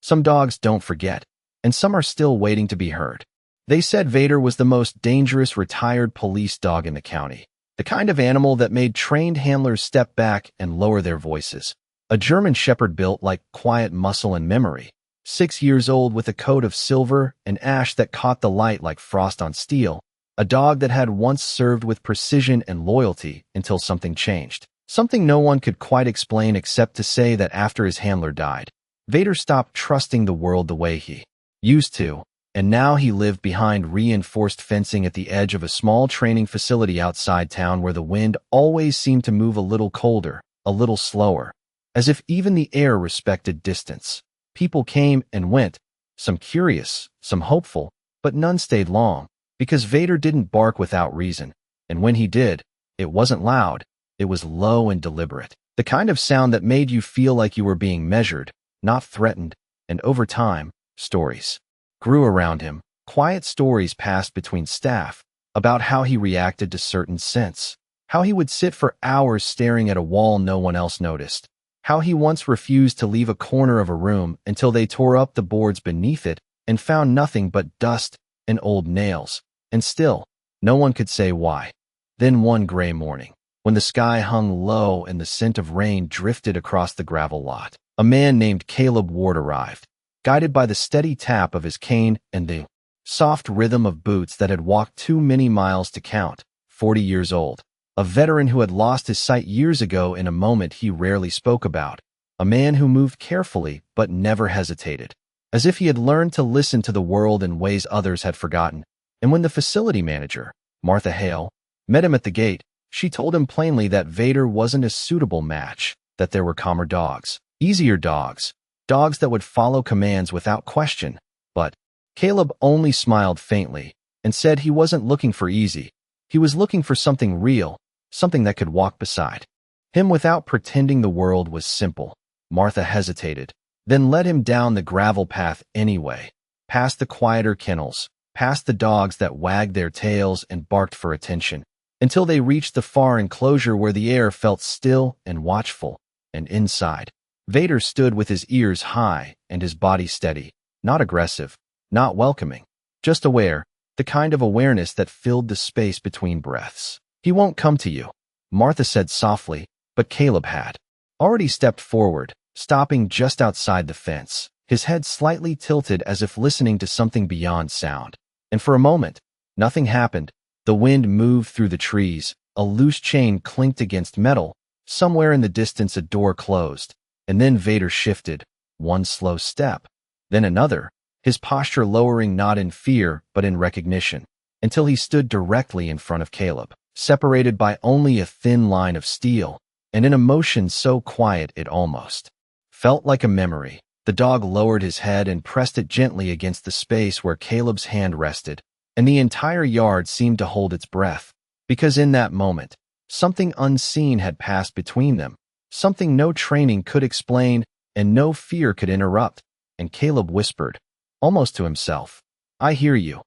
Some dogs don't forget, and some are still waiting to be heard. They said Vader was the most dangerous retired police dog in the county, the kind of animal that made trained handlers step back and lower their voices. A German shepherd built like quiet muscle and memory, 6 years old with a coat of silver and ash that caught the light like frost on steel. A dog that had once served with precision and loyalty until something changed. Something no one could quite explain except to say that after his handler died, Vader stopped trusting the world the way he used to, and now he lived behind reinforced fencing at the edge of a small training facility outside town where the wind always seemed to move a little colder, a little slower, as if even the air respected distance. People came and went, some curious, some hopeful, but none stayed long, because Vader didn't bark without reason, and when he did, it wasn't loud, it was low and deliberate, the kind of sound that made you feel like you were being measured, not threatened, and over time, stories grew around him. Quiet stories passed between staff about how he reacted to certain scents, how he would sit for hours staring at a wall no one else noticed, how he once refused to leave a corner of a room until they tore up the boards beneath it and found nothing but dust and old nails, and still, no one could say why. Then one gray morning, when the sky hung low and the scent of rain drifted across the gravel lot, a man named Caleb Ward arrived, guided by the steady tap of his cane and the soft rhythm of boots that had walked too many miles to count. 40 years old, a veteran who had lost his sight years ago in a moment he rarely spoke about, a man who moved carefully but never hesitated, as if he had learned to listen to the world in ways others had forgotten. And when the facility manager, Martha Hale, met him at the gate, she told him plainly that Vader wasn't a suitable match, that there were calmer dogs, easier dogs, dogs that would follow commands without question. But Caleb only smiled faintly and said he wasn't looking for easy. He was looking for something real, something that could walk beside him without pretending the world was simple. Martha hesitated, then led him down the gravel path anyway, past the quieter kennels, past the dogs that wagged their tails and barked for attention, until they reached the far enclosure where the air felt still and watchful, and inside, Vader stood with his ears high and his body steady, not aggressive, not welcoming, just aware, the kind of awareness that filled the space between breaths. "He won't come to you," Martha said softly, but Caleb had already stepped forward, stopping just outside the fence, his head slightly tilted as if listening to something beyond sound. And for a moment, nothing happened. The wind moved through the trees, a loose chain clinked against metal, somewhere in the distance a door closed, and then Vader shifted, one slow step, then another, his posture lowering not in fear but in recognition, until he stood directly in front of Caleb, separated by only a thin line of steel, and in a motion so quiet it almost felt like a memory. The dog lowered his head and pressed it gently against the space where Caleb's hand rested, and the entire yard seemed to hold its breath, because in that moment, something unseen had passed between them, something no training could explain and no fear could interrupt, and Caleb whispered, almost to himself, "I hear you,"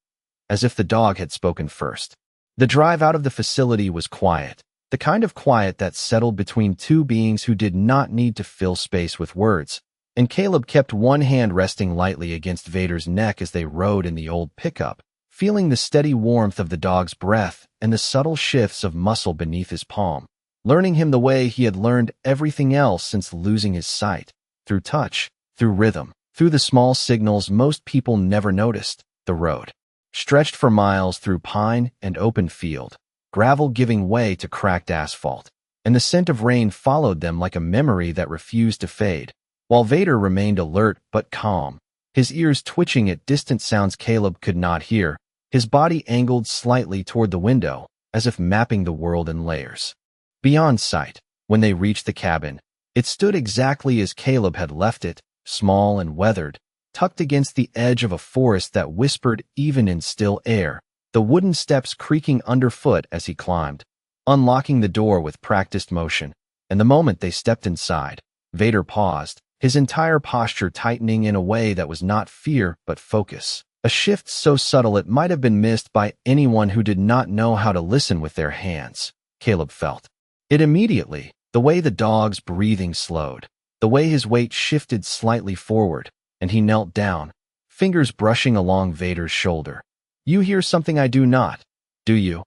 as if the dog had spoken first. The drive out of the facility was quiet, the kind of quiet that settled between two beings who did not need to fill space with words, and Caleb kept one hand resting lightly against Vader's neck as they rode in the old pickup, feeling the steady warmth of the dog's breath and the subtle shifts of muscle beneath his palm, learning him the way he had learned everything else since losing his sight, through touch, through rhythm, through the small signals most people never noticed. The road stretched for miles through pine and open field, gravel giving way to cracked asphalt, and the scent of rain followed them like a memory that refused to fade, while Vader remained alert but calm, his ears twitching at distant sounds Caleb could not hear, his body angled slightly toward the window, as if mapping the world in layers. Beyond sight, when they reached the cabin, it stood exactly as Caleb had left it, small and weathered, tucked against the edge of a forest that whispered even in still air, the wooden steps creaking underfoot as he climbed, unlocking the door with practiced motion. And the moment they stepped inside, Vader paused, his entire posture tightening in a way that was not fear but focus, a shift so subtle it might have been missed by anyone who did not know how to listen with their hands. Caleb felt it immediately, the way the dog's breathing slowed, the way his weight shifted slightly forward, and he knelt down, fingers brushing along Vader's shoulder. "You hear something I do not, do you?"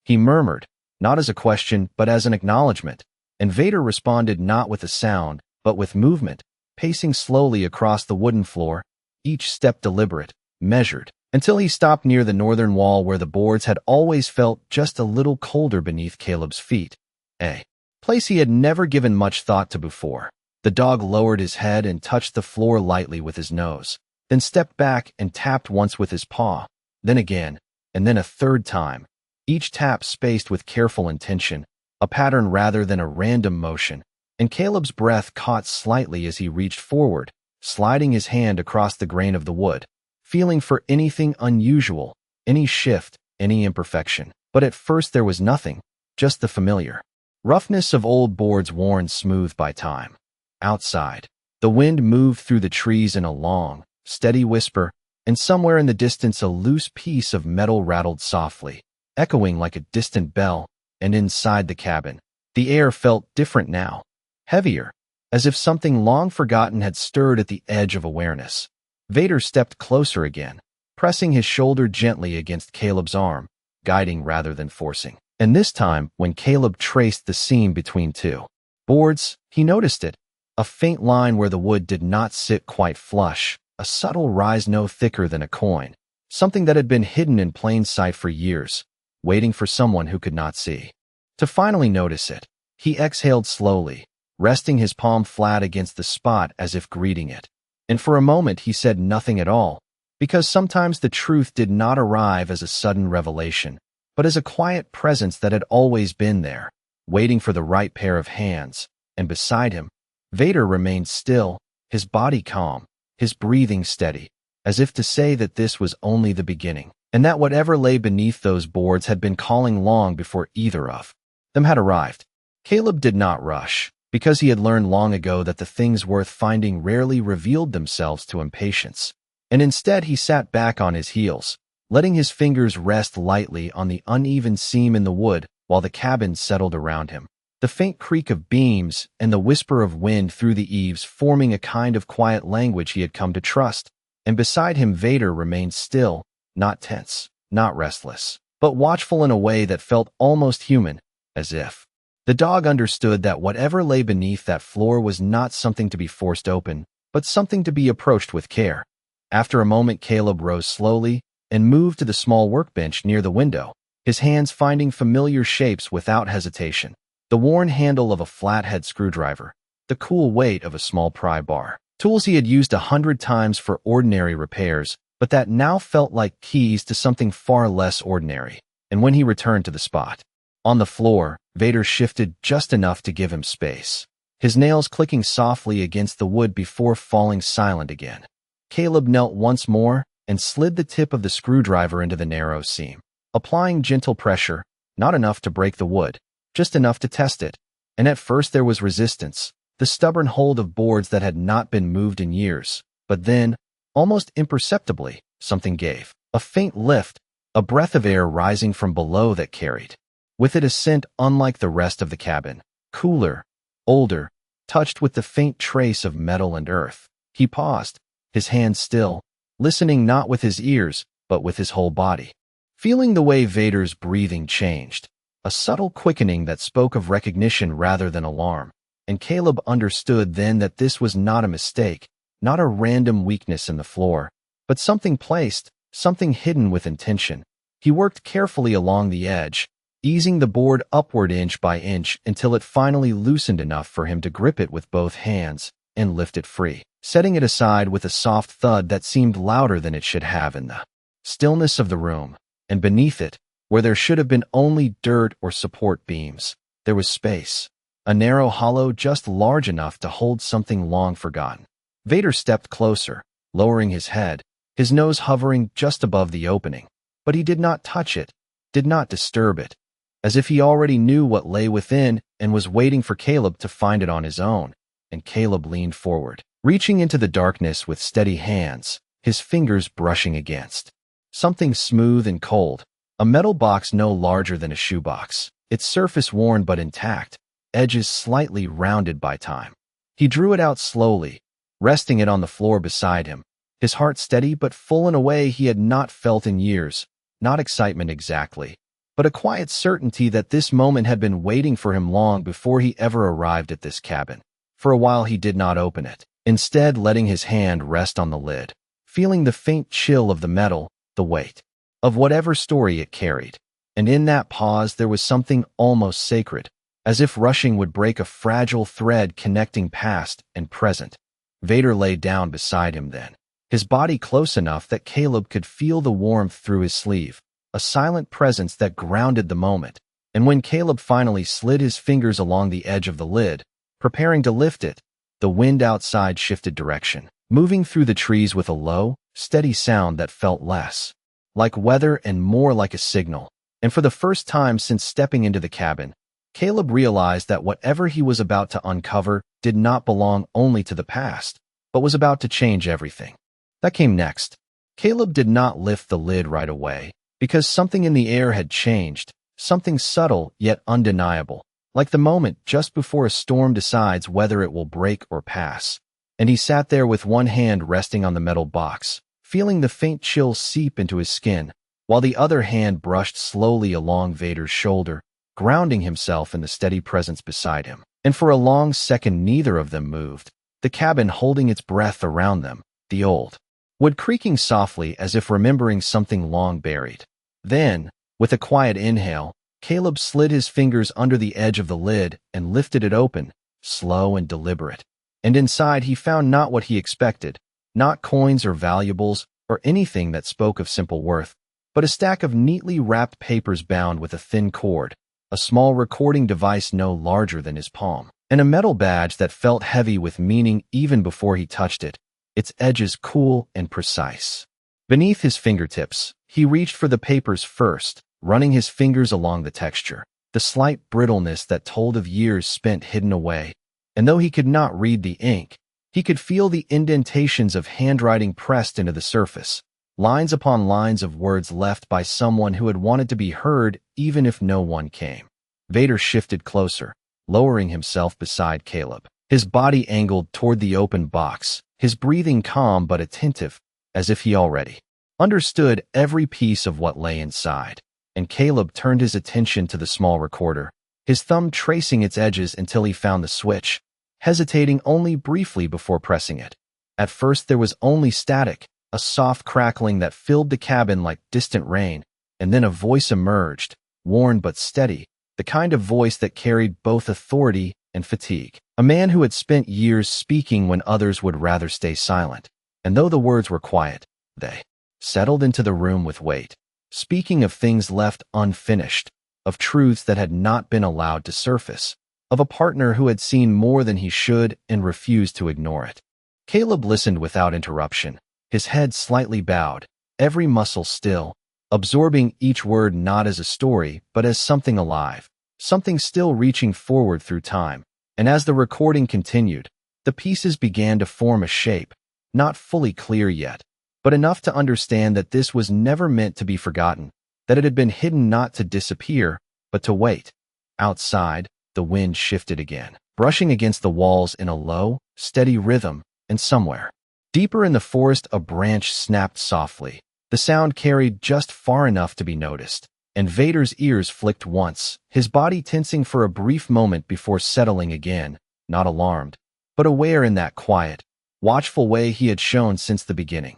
he murmured, not as a question but as an acknowledgement, and Vader responded not with a sound, but with movement, pacing slowly across the wooden floor, each step deliberate, measured, until he stopped near the northern wall where the boards had always felt just a little colder beneath Caleb's feet, a place he had never given much thought to before. The dog lowered his head and touched the floor lightly with his nose, then stepped back and tapped once with his paw, then again, and then a third time, each tap spaced with careful intention, a pattern rather than a random motion, and Caleb's breath caught slightly as he reached forward, sliding his hand across the grain of the wood, feeling for anything unusual, any shift, any imperfection. But at first there was nothing, just the familiar roughness of old boards worn smooth by time. Outside, the wind moved through the trees in a long, steady whisper, and somewhere in the distance a loose piece of metal rattled softly, echoing like a distant bell, and inside the cabin, the air felt different now, heavier, as if something long forgotten had stirred at the edge of awareness. Vader stepped closer again, pressing his shoulder gently against Caleb's arm, guiding rather than forcing. And this time, when Caleb traced the seam between two boards, he noticed it, a faint line where the wood did not sit quite flush, a subtle rise no thicker than a coin, something that had been hidden in plain sight for years, waiting for someone who could not see to finally notice it. He exhaled slowly, resting his palm flat against the spot as if greeting it. And for a moment he said nothing at all, because sometimes the truth did not arrive as a sudden revelation, but as a quiet presence that had always been there, waiting for the right pair of hands. And beside him, Vader remained still, his body calm, his breathing steady, as if to say that this was only the beginning, and that whatever lay beneath those boards had been calling long before either of them had arrived. Caleb did not rush, because he had learned long ago that the things worth finding rarely revealed themselves to impatience, and instead he sat back on his heels, letting his fingers rest lightly on the uneven seam in the wood while the cabin settled around him, the faint creak of beams and the whisper of wind through the eaves forming a kind of quiet language he had come to trust. And beside him Vader remained still, not tense, not restless, but watchful in a way that felt almost human, as if the dog understood that whatever lay beneath that floor was not something to be forced open, but something to be approached with care. After a moment Caleb rose slowly and moved to the small workbench near the window, his hands finding familiar shapes without hesitation. The worn handle of a flathead screwdriver, the cool weight of a small pry bar, tools he had used 100 times for ordinary repairs, but that now felt like keys to something far less ordinary. And when he returned to the spot on the floor, Vader shifted just enough to give him space, his nails clicking softly against the wood before falling silent again. Caleb knelt once more and slid the tip of the screwdriver into the narrow seam, applying gentle pressure, not enough to break the wood, just enough to test it. And at first there was resistance, the stubborn hold of boards that had not been moved in years. But then, almost imperceptibly, something gave a faint lift, a breath of air rising from below that carried with it a scent unlike the rest of the cabin, cooler, older, touched with the faint trace of metal and earth. He paused, his hands still, listening not with his ears, but with his whole body, feeling the way Vader's breathing changed, a subtle quickening that spoke of recognition rather than alarm. And Caleb understood then that this was not a mistake, not a random weakness in the floor, but something placed, something hidden with intention. He worked carefully along the edge, easing the board upward inch by inch until it finally loosened enough for him to grip it with both hands and lift it free, setting it aside with a soft thud that seemed louder than it should have in the stillness of the room. And beneath it, where there should have been only dirt or support beams, there was space, a narrow hollow just large enough to hold something long forgotten. Vader stepped closer, lowering his head, his nose hovering just above the opening, but he did not touch it, did not disturb it, as if he already knew what lay within and was waiting for Caleb to find it on his own. And Caleb leaned forward, reaching into the darkness with steady hands, his fingers brushing against something smooth and cold, a metal box no larger than a shoebox, its surface worn but intact, edges slightly rounded by time. He drew it out slowly, resting it on the floor beside him, his heart steady but full in a way he had not felt in years. Not excitement exactly, but a quiet certainty that this moment had been waiting for him long before he ever arrived at this cabin. For a while he did not open it, instead letting his hand rest on the lid, feeling the faint chill of the metal, the weight of whatever story it carried. And in that pause there was something almost sacred, as if rushing would break a fragile thread connecting past and present. Vader lay down beside him then, his body close enough that Caleb could feel the warmth through his sleeve, a silent presence that grounded the moment. And when Caleb finally slid his fingers along the edge of the lid, preparing to lift it, the wind outside shifted direction, moving through the trees with a low, steady sound that felt less like weather and more like a signal. And for the first time since stepping into the cabin, Caleb realized that whatever he was about to uncover did not belong only to the past, but was about to change everything. That came next. Caleb did not lift the lid right away, because something in the air had changed, something subtle yet undeniable, like the moment just before a storm decides whether it will break or pass. And he sat there with one hand resting on the metal box, feeling the faint chill seep into his skin, while the other hand brushed slowly along Vader's shoulder, grounding himself in the steady presence beside him. And for a long second neither of them moved, the cabin holding its breath around them, the old wood creaking softly as if remembering something long buried. Then, with a quiet inhale, Caleb slid his fingers under the edge of the lid and lifted it open, slow and deliberate. And inside he found not what he expected, not coins or valuables or anything that spoke of simple worth, but a stack of neatly wrapped papers bound with a thin cord, a small recording device no larger than his palm, and a metal badge that felt heavy with meaning even before he touched it, its edges cool and precise. Beneath his fingertips, he reached for the papers first, running his fingers along the texture, the slight brittleness that told of years spent hidden away. And though he could not read the ink, he could feel the indentations of handwriting pressed into the surface, lines upon lines of words left by someone who had wanted to be heard even if no one came. Vader shifted closer, lowering himself beside Caleb, his body angled toward the open box, his breathing calm but attentive, as if he already understood every piece of what lay inside. And Caleb turned his attention to the small recorder, his thumb tracing its edges until he found the switch, hesitating only briefly before pressing it. At first there was only static, a soft crackling that filled the cabin like distant rain, and then a voice emerged, worn but steady, the kind of voice that carried both authority and fatigue. A man who had spent years speaking when others would rather stay silent. And though the words were quiet, they settled into the room with weight, speaking of things left unfinished, of truths that had not been allowed to surface, of a partner who had seen more than he should and refused to ignore it. Caleb listened without interruption, his head slightly bowed, every muscle still, absorbing each word not as a story but as something alive, something still reaching forward through time. And as the recording continued, the pieces began to form a shape, not fully clear yet, but enough to understand that this was never meant to be forgotten, that it had been hidden not to disappear, but to wait. Outside, the wind shifted again, brushing against the walls in a low, steady rhythm, and somewhere deeper in the forest a branch snapped softly. The sound carried just far enough to be noticed, and Vader's ears flicked once, his body tensing for a brief moment before settling again, not alarmed, but aware in that quiet, watchful way he had shown since the beginning.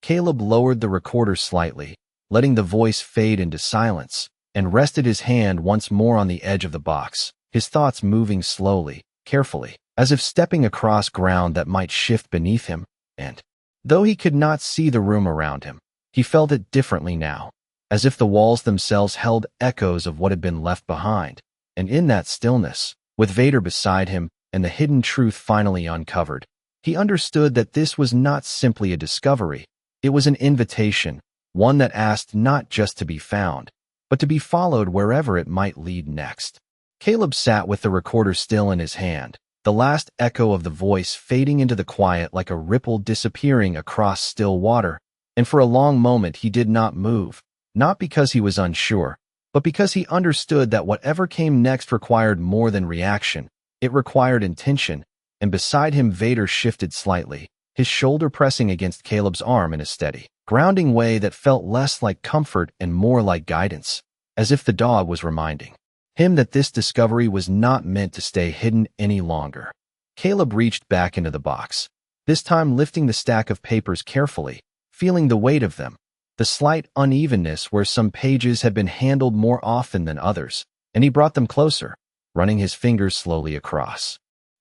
Caleb lowered the recorder slightly, letting the voice fade into silence, and rested his hand once more on the edge of the box, his thoughts moving slowly, carefully, as if stepping across ground that might shift beneath him. And though he could not see the room around him, he felt it differently now, as if the walls themselves held echoes of what had been left behind. And in that stillness, with Vader beside him and the hidden truth finally uncovered, he understood that this was not simply a discovery, it was an invitation, one that asked not just to be found, but to be followed wherever it might lead next. Caleb sat with the recorder still in his hand, the last echo of the voice fading into the quiet like a ripple disappearing across still water, and for a long moment he did not move, not because he was unsure, but because he understood that whatever came next required more than reaction, it required intention, and beside him Vader shifted slightly, his shoulder pressing against Caleb's arm in a steady, grounding way that felt less like comfort and more like guidance, as if the dog was reminding him that this discovery was not meant to stay hidden any longer. Caleb reached back into the box, this time lifting the stack of papers carefully, feeling the weight of them, the slight unevenness where some pages had been handled more often than others, and he brought them closer, running his fingers slowly across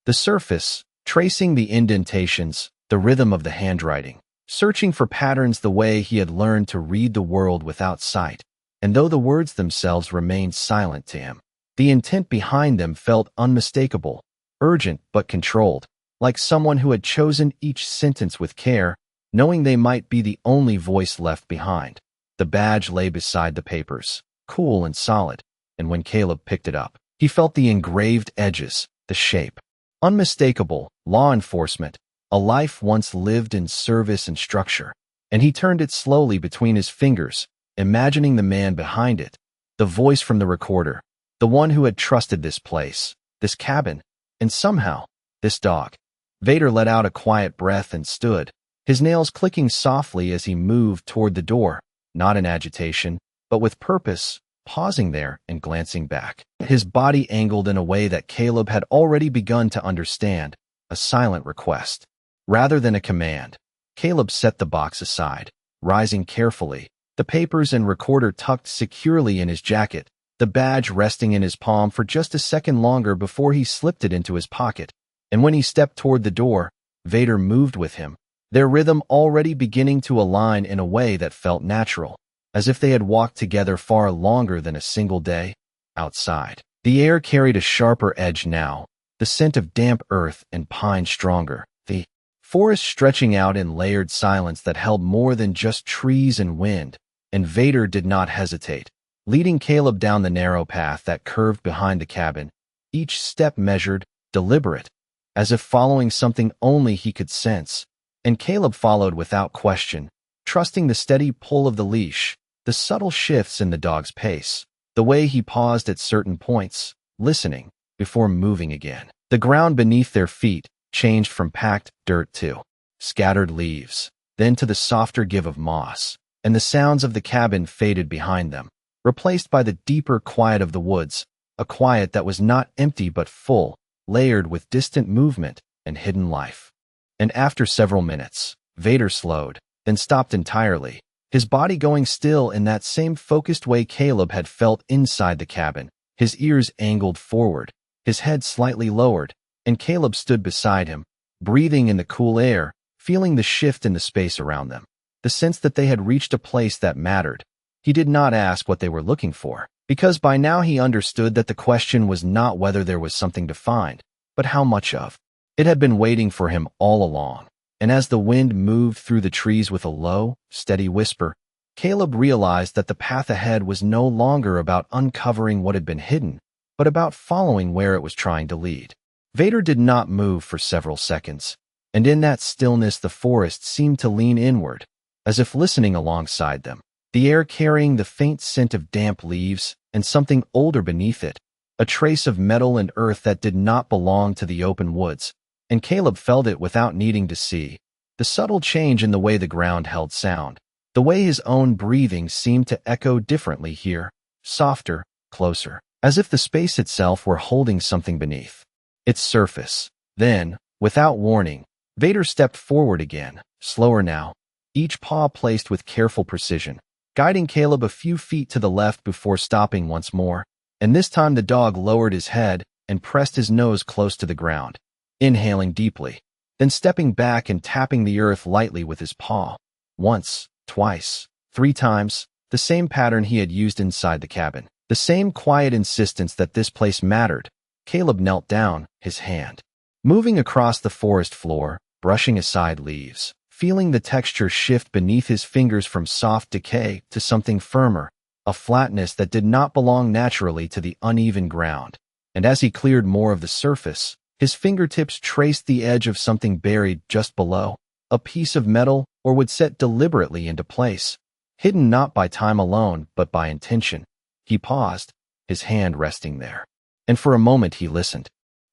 the surface, tracing the indentations, the rhythm of the handwriting, searching for patterns the way he had learned to read the world without sight. And though the words themselves remained silent to him, the intent behind them felt unmistakable, urgent but controlled, like someone who had chosen each sentence with care, knowing they might be the only voice left behind. The badge lay beside the papers, cool and solid, and when Caleb picked it up, he felt the engraved edges, the shape. Unmistakable, law enforcement, a life once lived in service and structure, and he turned it slowly between his fingers, imagining the man behind it, the voice from the recorder, the one who had trusted this place, this cabin, and somehow, this dog. Vader let out a quiet breath and stood, his nails clicking softly as he moved toward the door, not in agitation, but with purpose, pausing there and glancing back. His body angled in a way that Caleb had already begun to understand, a silent request, rather than a command. Caleb set the box aside, rising carefully, the papers and recorder tucked securely in his jacket, the badge resting in his palm for just a second longer before he slipped it into his pocket. And when he stepped toward the door, Vader moved with him, their rhythm already beginning to align in a way that felt natural, as if they had walked together far longer than a single day. Outside, the air carried a sharper edge now, the scent of damp earth and pine stronger, the forest stretching out in layered silence that held more than just trees and wind. And Vader did not hesitate, leading Caleb down the narrow path that curved behind the cabin, each step measured, deliberate, as if following something only he could sense. And Caleb followed without question, trusting the steady pull of the leash, the subtle shifts in the dog's pace, the way he paused at certain points, listening, before moving again. The ground beneath their feet changed from packed dirt to scattered leaves, then to the softer give of moss, and the sounds of the cabin faded behind them, replaced by the deeper quiet of the woods, a quiet that was not empty but full, layered with distant movement and hidden life. And after several minutes, Vader slowed, then stopped entirely, his body going still in that same focused way Caleb had felt inside the cabin, his ears angled forward, his head slightly lowered, and Caleb stood beside him, breathing in the cool air, feeling the shift in the space around them, the sense that they had reached a place that mattered. He did not ask what they were looking for, because by now he understood that the question was not whether there was something to find, but how much of it had been waiting for him all along. And as the wind moved through the trees with a low, steady whisper, Caleb realized that the path ahead was no longer about uncovering what had been hidden, but about following where it was trying to lead. Vader did not move for several seconds, and in that stillness the forest seemed to lean inward, as if listening alongside them, the air carrying the faint scent of damp leaves and something older beneath it, a trace of metal and earth that did not belong to the open woods. And Caleb felt it without needing to see, the subtle change in the way the ground held sound, the way his own breathing seemed to echo differently here, softer, closer, as if the space itself were holding something beneath its surface. Then, without warning, Vader stepped forward again, slower now, each paw placed with careful precision, guiding Caleb a few feet to the left before stopping once more, and this time the dog lowered his head and pressed his nose close to the ground, inhaling deeply, then stepping back and tapping the earth lightly with his paw. Once, twice, 3 times, the same pattern he had used inside the cabin, the same quiet insistence that this place mattered. Caleb knelt down, his hand moving across the forest floor, brushing aside leaves, feeling the texture shift beneath his fingers from soft decay to something firmer, a flatness that did not belong naturally to the uneven ground. And as he cleared more of the surface, his fingertips traced the edge of something buried just below, a piece of metal or would set deliberately into place, hidden not by time alone but by intention. He paused, his hand resting there. And for a moment he listened,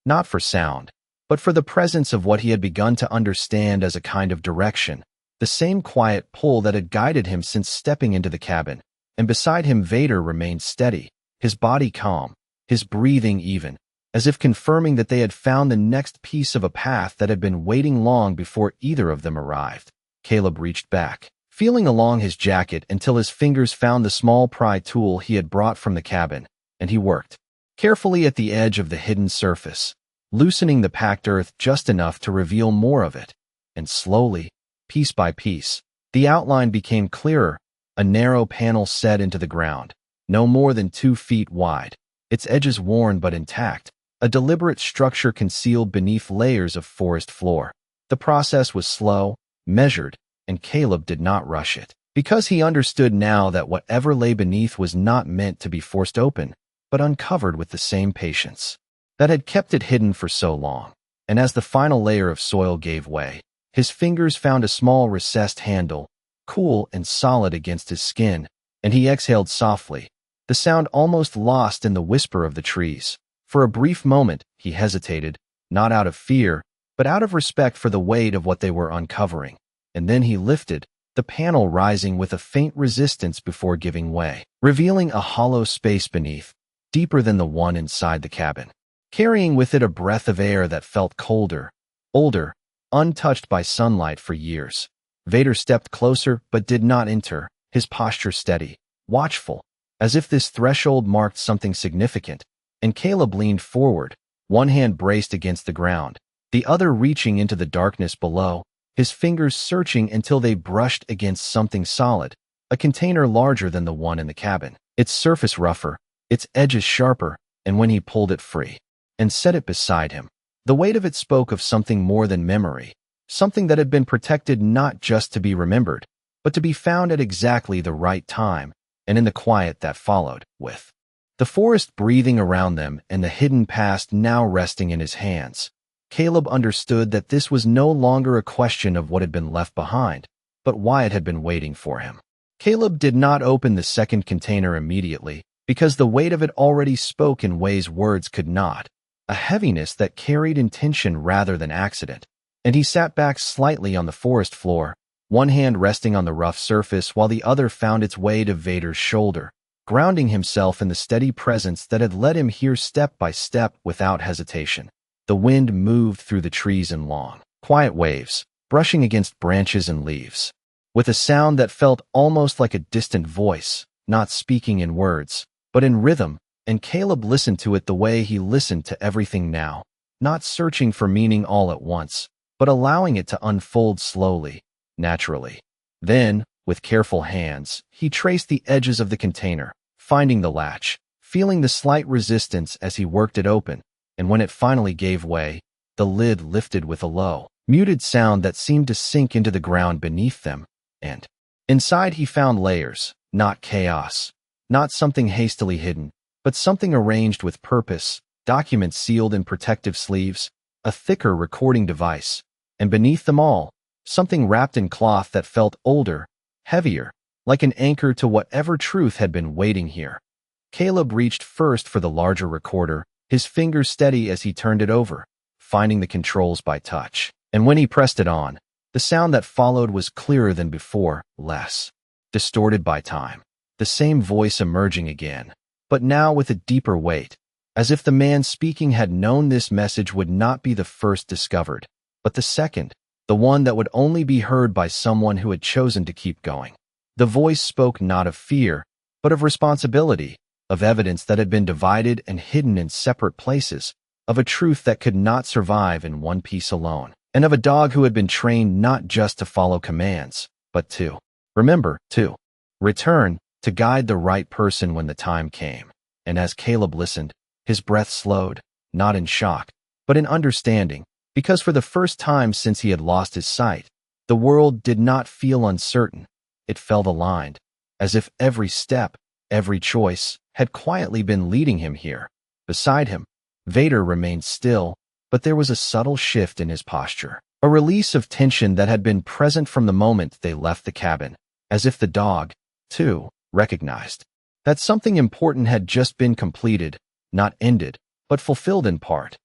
not for sound, but for the presence of what he had begun to understand as a kind of direction, the same quiet pull that had guided him since stepping into the cabin. And beside him Vader remained steady, his body calm, his breathing even, as if confirming that they had found the next piece of a path that had been waiting long before either of them arrived. Caleb reached back, feeling along his jacket until his fingers found the small pry tool he had brought from the cabin, and he worked carefully at the edge of the hidden surface, loosening the packed earth just enough to reveal more of it. And slowly, piece by piece, the outline became clearer, a narrow panel set into the ground, no more than 2 feet wide, its edges worn but intact, a deliberate structure concealed beneath layers of forest floor. The process was slow, measured, and Caleb did not rush it, because he understood now that whatever lay beneath was not meant to be forced open, but uncovered with the same patience that had kept it hidden for so long. And as the final layer of soil gave way, his fingers found a small recessed handle, cool and solid against his skin, and he exhaled softly, the sound almost lost in the whisper of the trees. For a brief moment, he hesitated, not out of fear, but out of respect for the weight of what they were uncovering. And then he lifted, the panel rising with a faint resistance before giving way, revealing a hollow space beneath, deeper than the one inside the cabin, carrying with it a breath of air that felt colder, older, untouched by sunlight for years. Vader stepped closer but did not enter, his posture steady, watchful, as if this threshold marked something significant. And Caleb leaned forward, one hand braced against the ground, the other reaching into the darkness below, his fingers searching until they brushed against something solid, a container larger than the one in the cabin, its surface rougher, its edges sharper. And when he pulled it free and set it beside him, the weight of it spoke of something more than memory, something that had been protected not just to be remembered, but to be found at exactly the right time. And in the quiet that followed, with the forest breathing around them and the hidden past now resting in his hands, Caleb understood that this was no longer a question of what had been left behind, but why it had been waiting for him. Caleb did not open the second container immediately, because the weight of it already spoke in ways words could not, a heaviness that carried intention rather than accident. And he sat back slightly on the forest floor, one hand resting on the rough surface while the other found its way to Vader's shoulder, grounding himself in the steady presence that had led him here step by step without hesitation. The wind moved through the trees in long, quiet waves, brushing against branches and leaves, with a sound that felt almost like a distant voice, not speaking in words, but in rhythm. And Caleb listened to it the way he listened to everything now, not searching for meaning all at once, but allowing it to unfold slowly, naturally. Then, with careful hands, he traced the edges of the container, finding the latch, feeling the slight resistance as he worked it open. And when it finally gave way, the lid lifted with a low, muted sound that seemed to sink into the ground beneath them. And inside he found layers, not chaos, not something hastily hidden, but something arranged with purpose, documents sealed in protective sleeves, a thicker recording device, and beneath them all, something wrapped in cloth that felt older, heavier, like an anchor to whatever truth had been waiting here. Caleb reached first for the larger recorder, his fingers steady as he turned it over, finding the controls by touch. And when he pressed it on, the sound that followed was clearer than before, less distorted by time. The same voice emerging again, but now with a deeper weight, as if the man speaking had known this message would not be the first discovered, but the second, the one that would only be heard by someone who had chosen to keep going. The voice spoke not of fear, but of responsibility, of evidence that had been divided and hidden in separate places, of a truth that could not survive in one piece alone, and of a dog who had been trained not just to follow commands, but to remember, to return, to guide the right person when the time came. And as Caleb listened, his breath slowed, not in shock, but in understanding, because for the first time since he had lost his sight, the world did not feel uncertain. It felt aligned, as if every step, every choice, had quietly been leading him here. Beside him, Vader remained still, but there was a subtle shift in his posture, a release of tension that had been present from the moment they left the cabin, as if the dog, too, recognized that something important had just been completed, not ended, but fulfilled in part.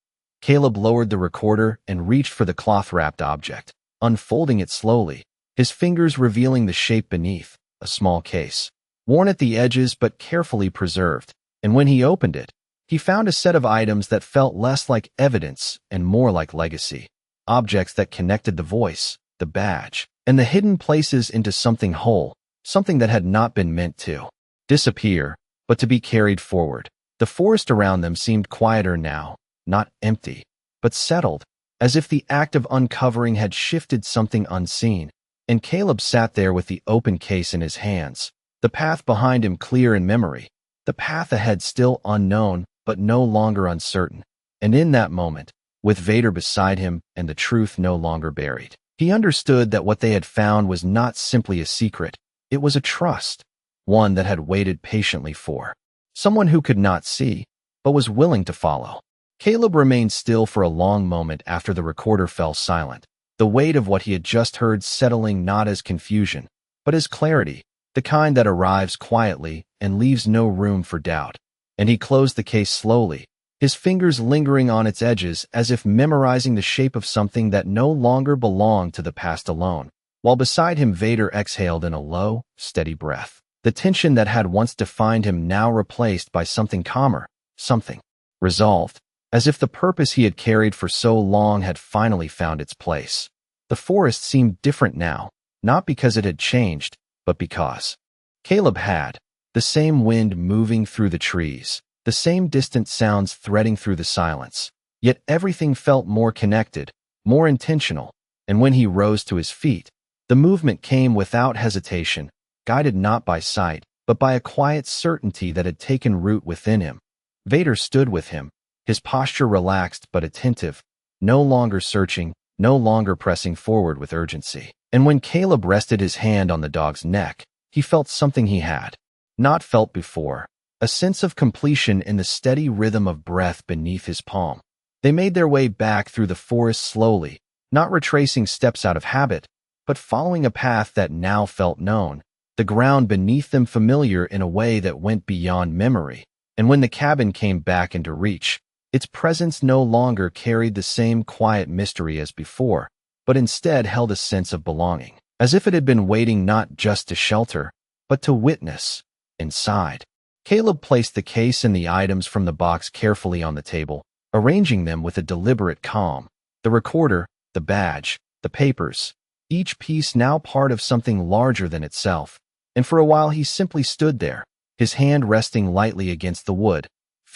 Caleb lowered the recorder and reached for the cloth-wrapped object, unfolding it slowly, his fingers revealing the shape beneath, a small case, worn at the edges but carefully preserved. And when he opened it, he found a set of items that felt less like evidence and more like legacy. Objects that connected the voice, the badge, and the hidden places into something whole, something that had not been meant to disappear, but to be carried forward. The forest around them seemed quieter now, not empty, but settled, as if the act of uncovering had shifted something unseen. And Caleb sat there with the open case in his hands, the path behind him clear in memory, the path ahead still unknown, but no longer uncertain. And in that moment, with Vader beside him and the truth no longer buried, he understood that what they had found was not simply a secret. It was a trust, one that had waited patiently for someone who could not see, but was willing to follow. Caleb remained still for a long moment after the recorder fell silent, the weight of what he had just heard settling not as confusion, but as clarity, the kind that arrives quietly and leaves no room for doubt. And he closed the case slowly, his fingers lingering on its edges as if memorizing the shape of something that no longer belonged to the past alone. While beside him, Vader exhaled in a low, steady breath, the tension that had once defined him now replaced by something calmer, something resolved, as if the purpose he had carried for so long had finally found its place. The forest seemed different now, not because it had changed, but because Caleb had the same wind moving through the trees, the same distant sounds threading through the silence. Yet everything felt more connected, more intentional, and when he rose to his feet, the movement came without hesitation, guided not by sight, but by a quiet certainty that had taken root within him. Vader stood with him, his posture relaxed but attentive, no longer searching, no longer pressing forward with urgency. And when Caleb rested his hand on the dog's neck, he felt something he had not felt before, a sense of completion in the steady rhythm of breath beneath his palm. They made their way back through the forest slowly, not retracing steps out of habit, but following a path that now felt known, the ground beneath them familiar in a way that went beyond memory. And when the cabin came back into reach, its presence no longer carried the same quiet mystery as before, but instead held a sense of belonging, as if it had been waiting not just to shelter, but to witness. Inside, Caleb placed the case and the items from the box carefully on the table, arranging them with a deliberate calm. The recorder, the badge, the papers, each piece now part of something larger than itself. And for a while he simply stood there, his hand resting lightly against the wood,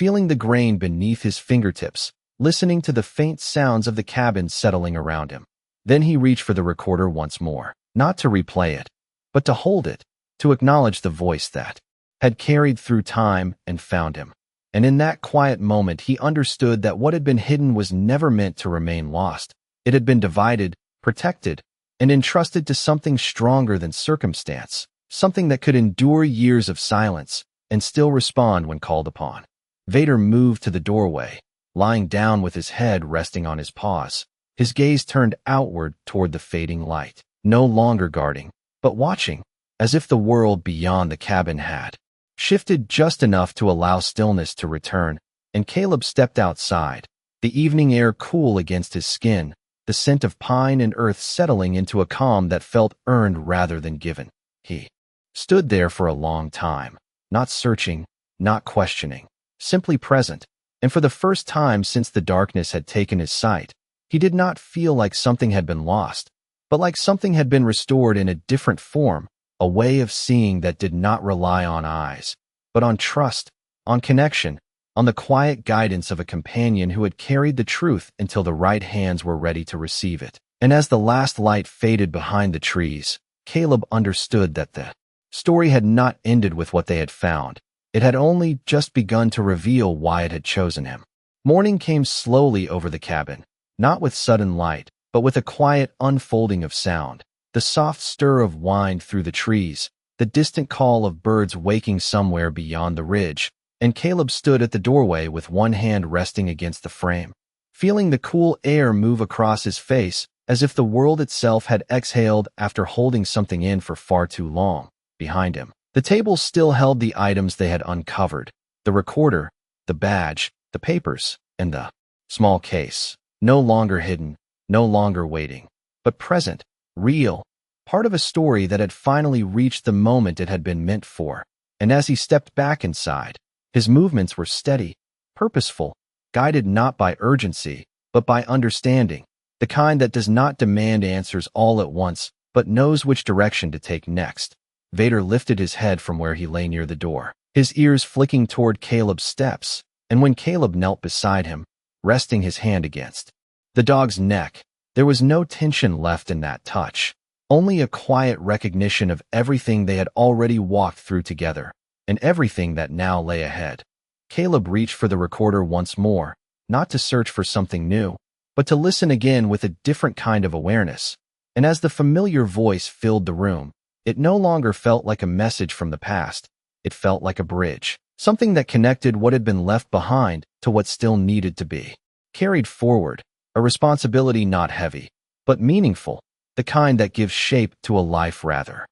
feeling the grain beneath his fingertips, listening to the faint sounds of the cabin settling around him. Then he reached for the recorder once more, not to replay it, but to hold it, to acknowledge the voice that had carried through time and found him. And in that quiet moment he understood that what had been hidden was never meant to remain lost. It had been divided, protected, and entrusted to something stronger than circumstance, something that could endure years of silence and still respond when called upon. Vader moved to the doorway, lying down with his head resting on his paws, his gaze turned outward toward the fading light, no longer guarding, but watching, as if the world beyond the cabin had shifted just enough to allow stillness to return. And Caleb stepped outside, the evening air cool against his skin, the scent of pine and earth settling into a calm that felt earned rather than given. He stood there for a long time, not searching, not questioning, simply present. And for the first time since the darkness had taken his sight, he did not feel like something had been lost, but like something had been restored in a different form, a way of seeing that did not rely on eyes, but on trust, on connection, on the quiet guidance of a companion who had carried the truth until the right hands were ready to receive it. And as the last light faded behind the trees, Caleb understood that the story had not ended with what they had found. It had only just begun to reveal why it had chosen him. Morning came slowly over the cabin, not with sudden light, but with a quiet unfolding of sound. The soft stir of wind through the trees, the distant call of birds waking somewhere beyond the ridge, and Caleb stood at the doorway with one hand resting against the frame, feeling the cool air move across his face as if the world itself had exhaled after holding something in for far too long. Behind him, the table still held the items they had uncovered, the recorder, the badge, the papers, and the Small case, no longer hidden, no longer waiting, but present, real, part of a story that had finally reached the moment it had been meant for. And as he stepped back inside, his movements were steady, purposeful, guided not by urgency, but by understanding, the kind that does not demand answers all at once, but knows which direction to take next. Vader lifted his head from where he lay near the door, his ears flicking toward Caleb's steps, and when Caleb knelt beside him, resting his hand against the dog's neck, there was no tension left in that touch, only a quiet recognition of everything they had already walked through together, and everything that now lay ahead. Caleb reached for the recorder once more, not to search for something new, but to listen again with a different kind of awareness. And as the familiar voice filled the room, it no longer felt like a message from the past. It felt like a bridge, something that connected what had been left behind to what still needed to be carried forward, a responsibility not heavy, but meaningful, the kind that gives shape to a life rather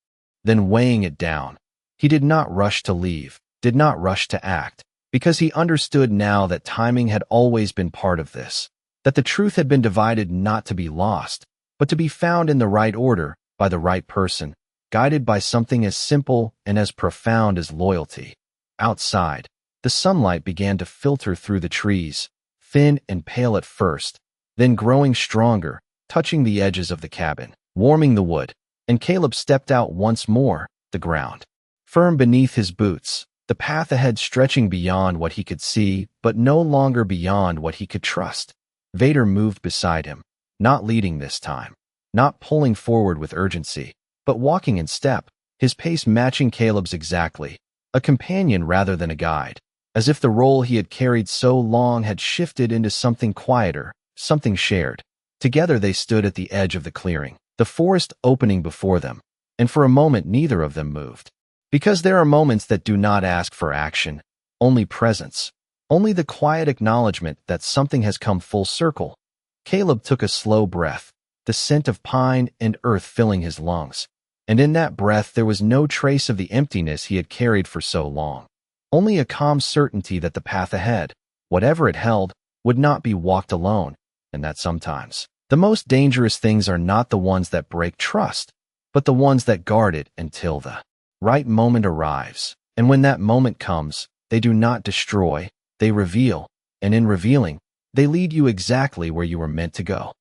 than weighing it down. He did not rush to leave, did not rush to act, because he understood now that timing had always been part of this, that the truth had been divided not to be lost, but to be found in the right order, by the right person, guided by something as simple and as profound as loyalty. Outside, the sunlight began to filter through the trees, thin and pale at first, then growing stronger, touching the edges of the cabin, warming the wood, and Caleb stepped out once more, the ground firm beneath his boots, the path ahead stretching beyond what he could see, but no longer beyond what he could trust. Vader moved beside him, not leading this time, not pulling forward with urgency, but walking in step, his pace matching Caleb's exactly, a companion rather than a guide, as if the role he had carried so long had shifted into something quieter, something shared. Together they stood at the edge of the clearing, the forest opening before them, and for a moment neither of them moved. Because there are moments that do not ask for action, only presence, only the quiet acknowledgement that something has come full circle. Caleb took a slow breath, the scent of pine and earth filling his lungs, and in that breath there was no trace of the emptiness he had carried for so long, only a calm certainty that the path ahead, whatever it held, would not be walked alone, and that sometimes the most dangerous things are not the ones that break trust, but the ones that guard it until the right moment arrives. And when that moment comes, they do not destroy, they reveal, and in revealing, they lead you exactly where you were meant to go.